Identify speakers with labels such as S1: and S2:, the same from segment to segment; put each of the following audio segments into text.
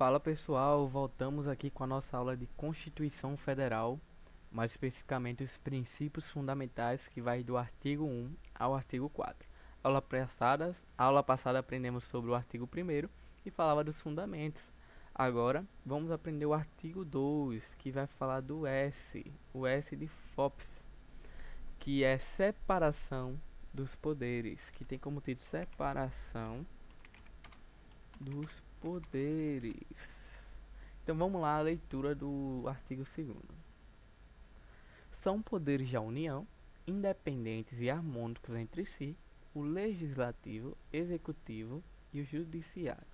S1: Fala pessoal, voltamos aqui com a nossa aula de Constituição Federal, mais especificamente os princípios fundamentais que vai do artigo 1 ao artigo 4. Aula passada aprendemos sobre o artigo 1º e falava dos fundamentos. Agora vamos aprender o artigo 2, que vai falar do o S de FOPS, que é separação dos poderes, que tem como título separação dos poderes. Então vamos lá, a leitura do artigo 2º. São poderes da União, independentes e harmônicos entre si, o legislativo, executivo e o judiciário.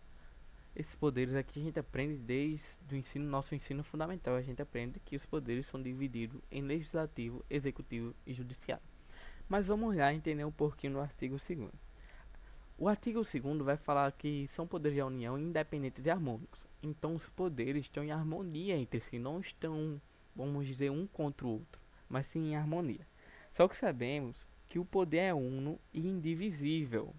S1: Esses poderes aqui a gente aprende desde o nosso ensino fundamental. A gente aprende que os poderes são divididos em legislativo, executivo e judiciário. Mas vamos lá entender um pouquinho no artigo 2º. O artigo 2º vai falar que são poderes da União independentes e harmônicos. Então os poderes estão em harmonia entre si, não estão, vamos dizer, um contra o outro, mas sim em harmonia. Só que sabemos que o poder é uno e indivisível.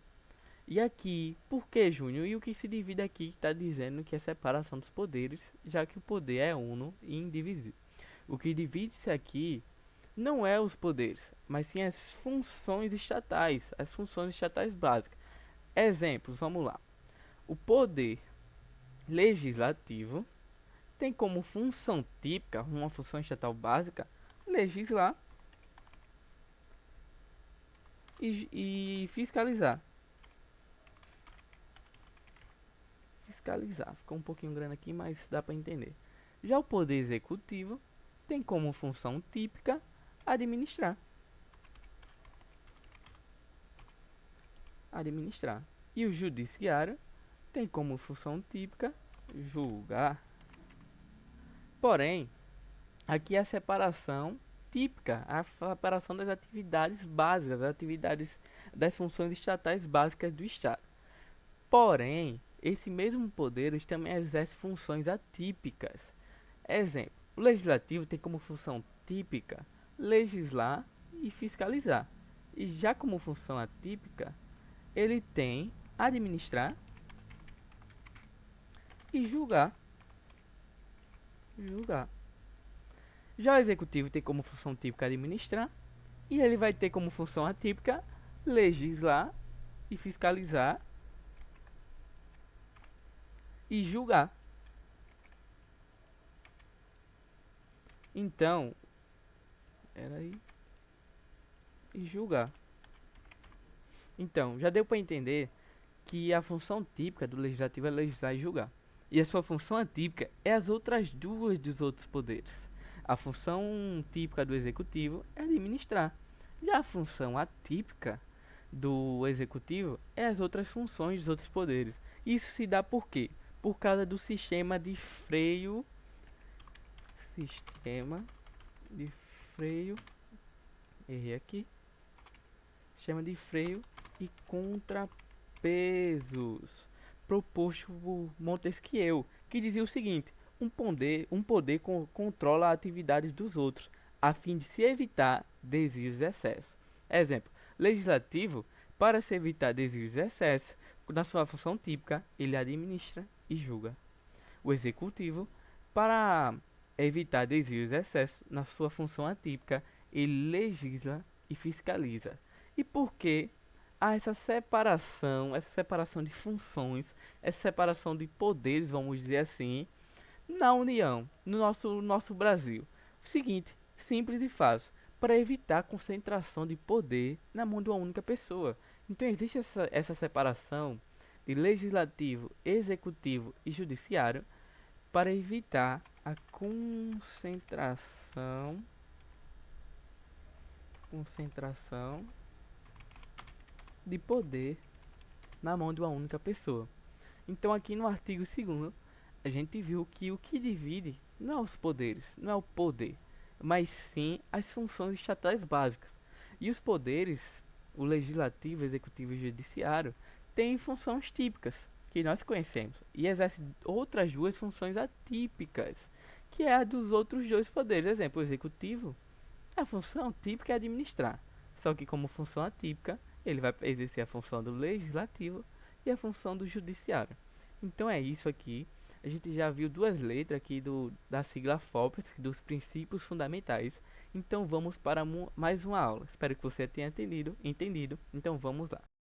S1: E aqui, por que, Júnior? E o que se divide aqui está dizendo que é separação dos poderes, já que o poder é uno e indivisível. O que divide-se aqui não é os poderes, mas sim as funções estatais básicas. Exemplos, vamos lá. O poder legislativo tem como função típica, uma função estatal básica, legislar e fiscalizar. Ficou um pouquinho grande aqui, mas dá para entender. Já o poder executivo tem como função típica administrar. E o judiciário tem como função típica julgar. Porém, aqui é a separação típica, a separação das atividades básicas, as atividades das funções estatais básicas do Estado. Porém, esse mesmo poder também exerce funções atípicas. Exemplo, o legislativo tem como função típica legislar e fiscalizar. E já como função atípica, ele tem administrar e julgar. Já o executivo tem como função típica administrar e ele vai ter como função atípica legislar e fiscalizar e julgar. Então, e julgar. Então, já deu para entender que a função típica do legislativo é legislar e julgar. E a sua função atípica é as outras duas dos outros poderes. A função típica do executivo é administrar. Já a função atípica do executivo é as outras funções dos outros poderes. Isso se dá por quê? Por causa do sistema de freio. Errei aqui. Sistema de freio e contrapesos proposto por Montesquieu, que dizia o seguinte: um poder controla as atividades dos outros, a fim de se evitar desvios e excessos. Exemplo, legislativo, para se evitar desvios e excessos, na sua função típica, ele administra e julga. O executivo, para evitar desvios e excessos, na sua função atípica, ele legisla e fiscaliza. E por que há essa separação de funções, essa separação de poderes, vamos dizer assim, na União, no nosso Brasil? O seguinte, simples e fácil, para evitar a concentração de poder na mão de uma única pessoa. Então existe essa separação de legislativo, executivo e judiciário para evitar a concentração de poder na mão de uma única pessoa. Então aqui no artigo 2º, a gente viu que o que divide não é os poderes, não é o poder, mas sim as funções estatais básicas. E os poderes, o legislativo, executivo e judiciário, têm funções típicas, que nós conhecemos, e exercem outras duas funções atípicas, que é a dos outros dois poderes. Exemplo, o executivo, a função típica é administrar, só que como função atípica, ele vai exercer a função do legislativo e a função do judiciário. Então é isso aqui. A gente já viu duas letras aqui da sigla FOPS, dos princípios fundamentais. Então vamos para mais uma aula. Espero que você tenha entendido. Então vamos lá.